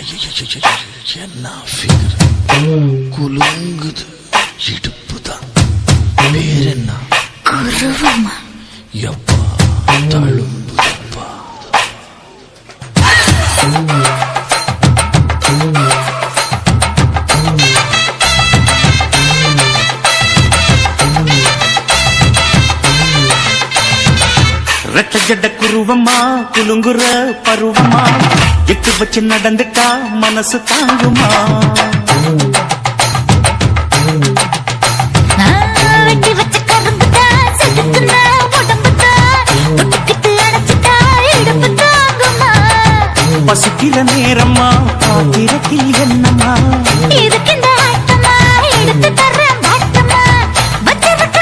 என்ன ஃபிகர் குலுங்குது இடுப்பு தான் பேர் என்ன குருவமா எப்பா தழும்புப்பா ரெட்ட ஜட குருவமா குலுங்குற பருவமா எட்டு வச்சு நடந்துட்டா மனசு தாங்குமா வெட்டி வச்ச கரும்புதா செதுக்குன உடம்புதா தொட்டுக்கிட்டு அடைச்சிட்டா இடுப்பு தாங்குமா பசிக்கிற நேரமா பாத்திரத்தில் என்னம்மா இதுக்கு இந்த ஆட்டமா எடுத்து தர்றேன் பாட்டமா வச்சிருக்க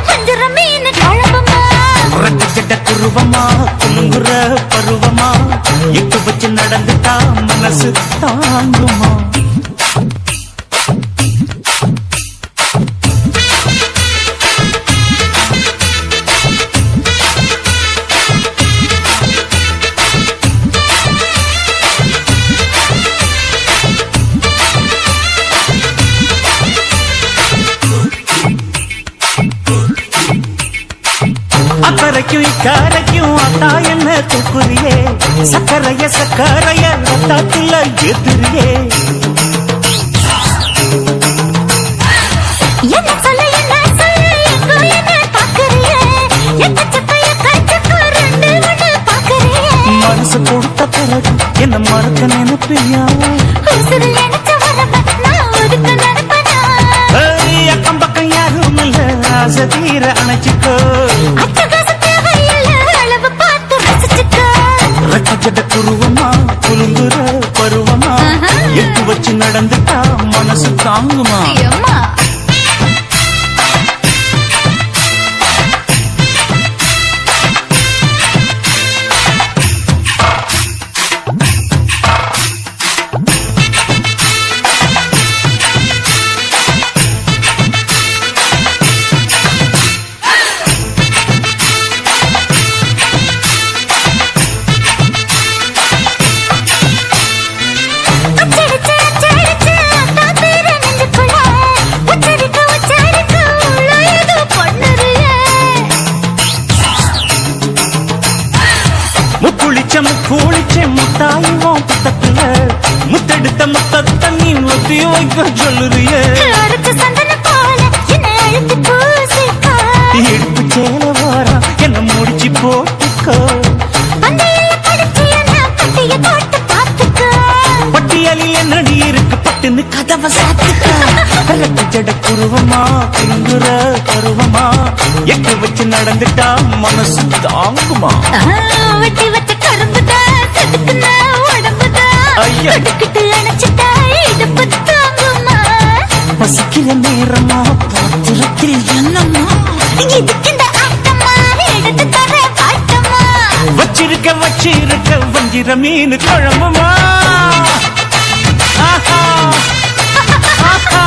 வஞ்சிர மீன் குழம்புமா ரெட்ட ஜட குருவமா குலுங்குற பருவமா எட்டு வச்சு நடந்துட்டா மனசு தாங்குமா அக்கறைக்கும் இக்கரைக்கும் அத்தா என்ன தூக்குறியே சக்கரைய ரத்தாத்துல ஏத்துறியே என்ன சொல்ல எங்கோ என்ன பாக்குறியே எக்கச்சக்கைய கச்சக்கு ரெண்டு ஒண்ணு பாக்குறியே மனசு கொடுத்த பிறகு என்ன மறக்க நினைப்பியா உசுறு நினைச்ச வரவ நான் ஒதுக்க நினைப்பனா அக்கம் பக்கம் யாரும் இல்ல ஆசை தீர அணைச்சிக்கோ அட்டகாசம் தேவையில்ல அளவு பார்த்து ரசிச்சுக்கோ ரெட்ட ஜட குருவமா குலுங்குற பருவமா எட்டு வச்சு நடந்துட்டா மனசு தாங்குமா அம்மா கூளிச்ச முத்தாயுவோம் பக்கத்துல முத்தெடுத்த முத்தத்தை நீ ஒத்தி வைக்க சொல்லுறியே எடுப்பு சேல வாரா என்ன முடிச்சு போட்டுக்கோ பட்டியலில் என்னடி இருக்கு பட்டுன்னு கதவை சாத்துக்கோ ரெட்ட ஜட குருவமா குங்குற பருவமா எட்டு வச்சு நடந்துட்டா மனசு தாங்குமா வெட்டி வச்ச கரும்புதா செதுக்குன உடம்புதா ஐயா. தொட்டுக்கிட்டு அணைச்சிட்டா இடுப்பு தாங்குமா பசிக்கிற நேரமா பாத்திரத்தில் என்னம்மா இதுக்கு இந்த ஆட்டமா எடுத்து தர பாட்டமா வச்சிருக்க வஞ்சிர மீன் குழம்புமா ஆஹா ஆஹா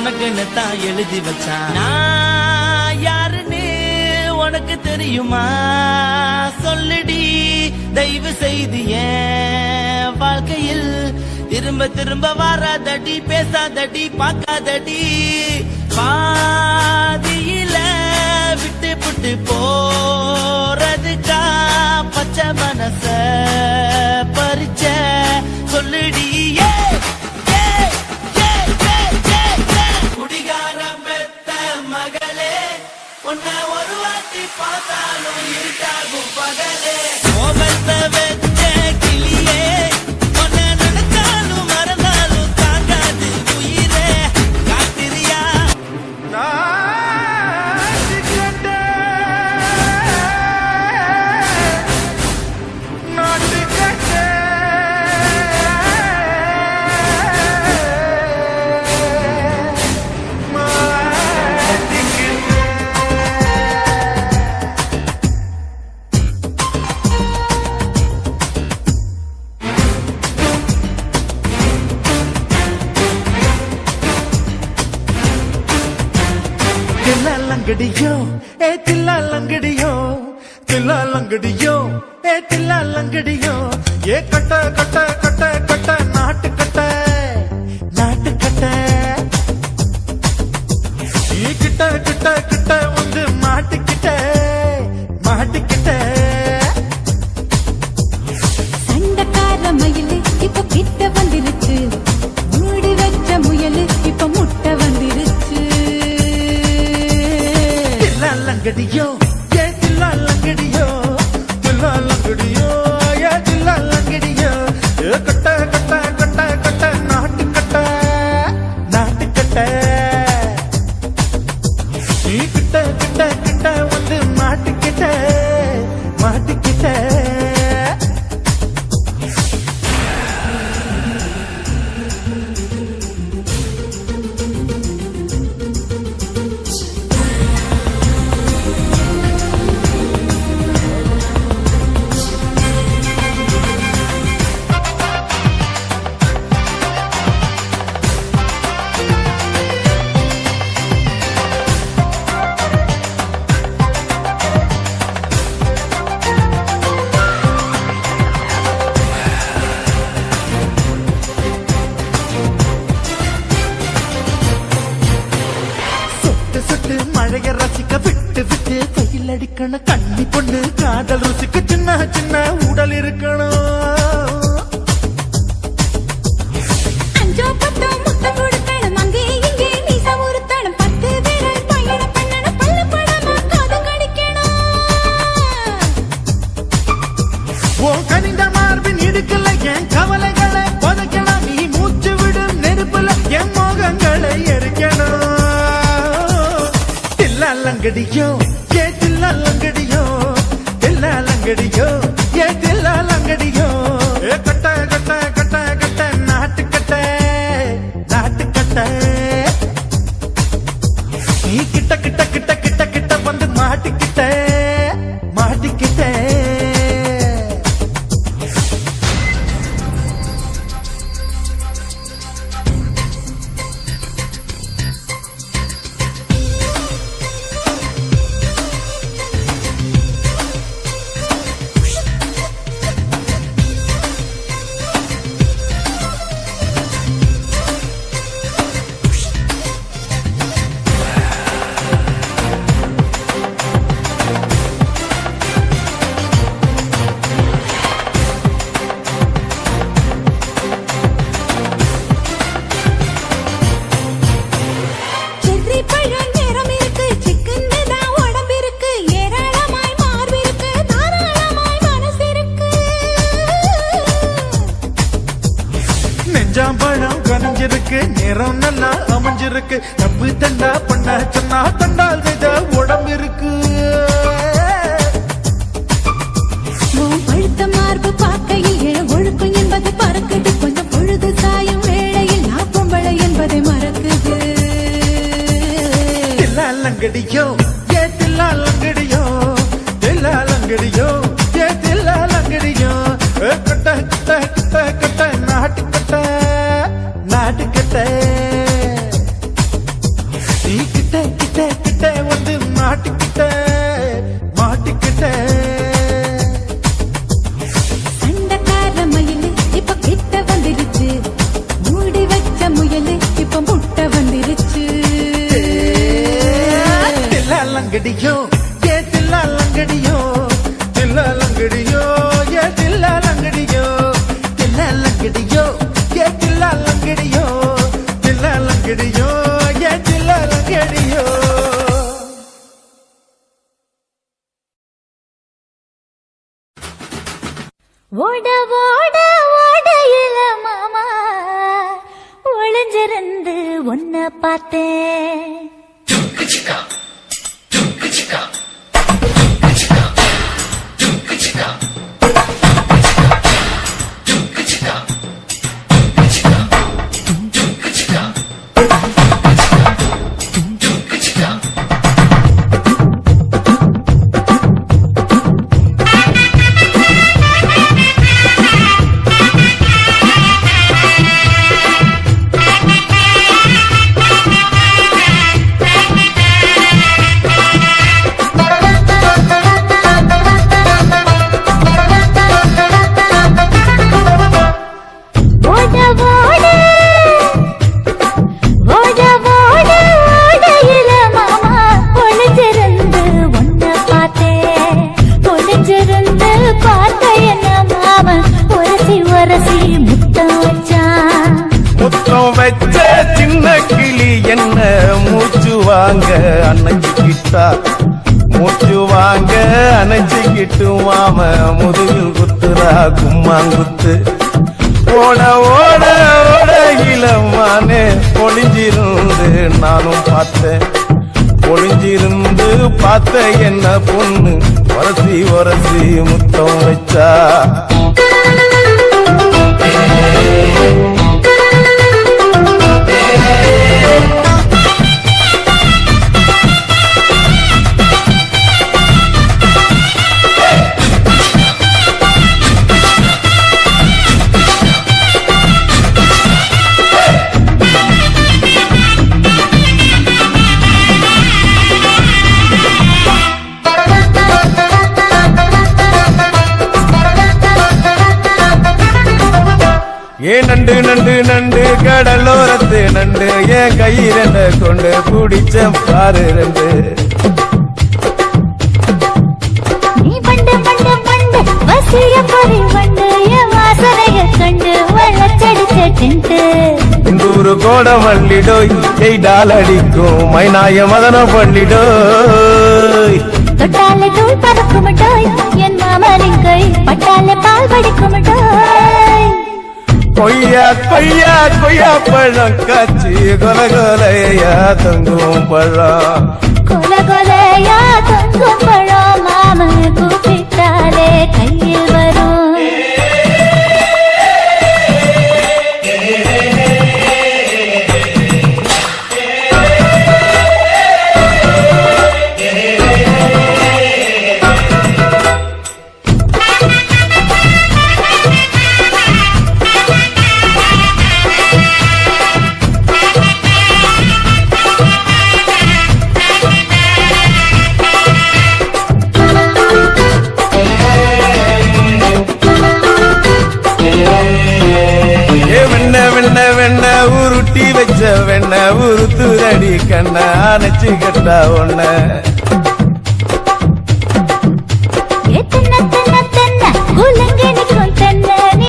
உனக்குன்னு தான் எழுதி வச்சான். நான் யாருன்னு உனக்கு தெரியுமா? சொல்லுடி தயவு செய்து என் வாழ்க்கையில் திரும்ப திரும்ப வராதடி, பேசாதடி, பார்க்காதடி. பாதியில விட்டு புட்டு போறதுக்கா பச்சை மனச பறிச்ச சொல்லுடி. குடிகாரம் பெத்த மகளே, உன்னை ஒரு வாட்டி பார்த்தாலும் இருட்டாகும் பகலே. கோபத்தை வச்ச கிளியே, உன்னை நினைச்சாலும் மறந்தாலும் தாங்காது உயிரே. காத்திரியா தில்லாலங்கடியோ ஏ தில்லாலங்கடியோ, தில்லாலங்கடியோ ஏ தில்லாலங்கடியோ, ஏ கட்ட கட்ட கட்ட கட்ட நாட்டு கட்ட நாட்டு கட்ட. நீ கிட்ட கிட்ட கிட்ட வந்து மாட்டிக்கிட்ட மாட்டிக்கிட்ட. சண்டக்கார மயிலு இப்ப கிட்ட வந்துருச்சு, மூடி வச்ச முயலு இப்ப முட்டை வந்துருச்சு. தில்லாலங்கடியோ ஏ தில்லாலங்கடியோ, தில்லாலங்கடியோ ஏ தில்லாலங்கடியோ, ஏ கட்ட கட்ட கட்ட கட்ட நாட்டு கட்ட நாட்டு கட்ட. நீ கிட்ட கிட்ட கிட்ட வந்து மாட்டிக்கிட்ட மாட்டிக்கிட்ட. சுட்டு மழைய ரசிக்க விட்டு விட்டு கையில் அடிக்கணும். கண்ணி பொண்ணு காதல் ருசிக்க சின்ன சின்ன உடல் இருக்கணும். அஞ்சோ பத்தோ முத்தம் கொடுக்கணும், அங்கே இங்கே மீசை முறுத்தணும், 10 விரல் பயணம் பண்ணணும், பல்லு படமா காது கடிக்கணும். ஓ கனிந்த மார்பின் இடுக்கல என் கவலைகளை புதைக்கணும். நீ மூச்சு விடும் நெருப்புல என் மோகங்களை எரிக்கணும். தில்லாலங்கடியோ ஏ தில்லாலங்கடியோ, தில்லாலங்கடியோ ஏ தில்லாலங்கடியோ, ஏ கட்ட கட்ட கட்ட கட்ட நாட்டு கட்ட நாட்டு கட்ட. நீ கிட்ட கிட்ட கிட்ட கிட்ட கிட்ட வந்து மாட்டிக்கிட்ட மாட்டிக்கிட்ட. செர்ரி பழம் நிறம் இருக்கு, சிக்கன் தான் உடம்பு இருக்கு, ஏராளமாய் மார்பு இருக்கு, தாராளமாய் மனசு இருக்கு. நெஞ்சாம்பழம் கனிஞ்சிருக்கு, நிறம் நல்லா அமைஞ்சிருக்கு, தப்பு தண்டா பண்ண சொன்னா தண்டால் வித உடம்பு இருக்கு. உன் பழுத்த மார்பு பார்க்கையில் என் ஒழுக்கம் என்பது பறக்குது, கொஞ்சம் பொழுது சாயும் வேளையில் நான் பொம்பளை என்பதை மறக்குது. தில்லாலங்கடியோ ஏ தில்லாலங்கடியோ, தில்லாலங்கடியோ ஏ தில்லாலங்கடியோ, ஏ கட்ட கட்ட கட்ட கட்ட நாட்டு கட்ட நாட்டு கட்ட. நீ கிட்ட கிட்ட கிட்ட வந்து மாட்டிக்கிட்ட மாட்டிக்கிட்ட சண்டக்கார மயிலு இப்ப கிட்ட வந்துருச்சு மூடி வச்ச முயலு இப்ப முட்டை வந்துருச்சு தில்லாலங்கடியோ ஏ தில்லாலங்கடியோ தில்லாலங்கடியோ ஏ தில்லாலங்கடியோ தில்லாலங்கடியோ ஏ தில்லாலங்கடியோ தில்லாலங்கடியோ ஏ தில்லாலங்கடியோ ஓட ஓட ஓடையில மாமா ஒளிஞ்சிருந்து உன்னை பார்த்தேன் முத்தம் வச்ச சின்ன கிளி என்ன மூச்சு வாங்க அணைச்சிக்கிட்டா மூச்சு வாங்க அணைச்சிக்கிட்டு மாம முதுகில் குத்துறா கும்மாங்குத்து ஓட ஓட ஓட இளமானே ஒளிஞ்சிருந்து நானும் பார்த்தேன் ஒளிஞ்சிருந்து பார்த்த என்ன பொண்ணு உரசி உரசி முத்தம் வச்சா ஏ நண்டு நண்டு நண்டு கடலோரத்து நண்டு என் கையில கொண்டு பிடிச்ச பாரு ரெண்டு நீ பண்டு பண்டு பண்டு வசிய பறி வண்டு என் வாசனைய கண்டு வளச்சடிச்ச டென்ட்டு இந்தூரு கோட மல்லிடோய் எய்டால் அடிக்கும் மைனாய மதன பள்ளிடோய் தொட்டாலே தூள் பறக்குமட்டோய் என் மாமரின் கை பட்டாலே பால் படிக்குமட்டோய் கொய்யா கொய்யா கொய்யா பழம் காட்சி கொல கொலையா தங்கும் பழம் கொல கொலையா தங்கும் பழம் மாம கூப்பிட்டாலே கையில் வரும் வெண்ண உருட்டி வச்ச வெண்ண உருத்துரடி கண்ண அணைச்சு கட்டா ஒன்ன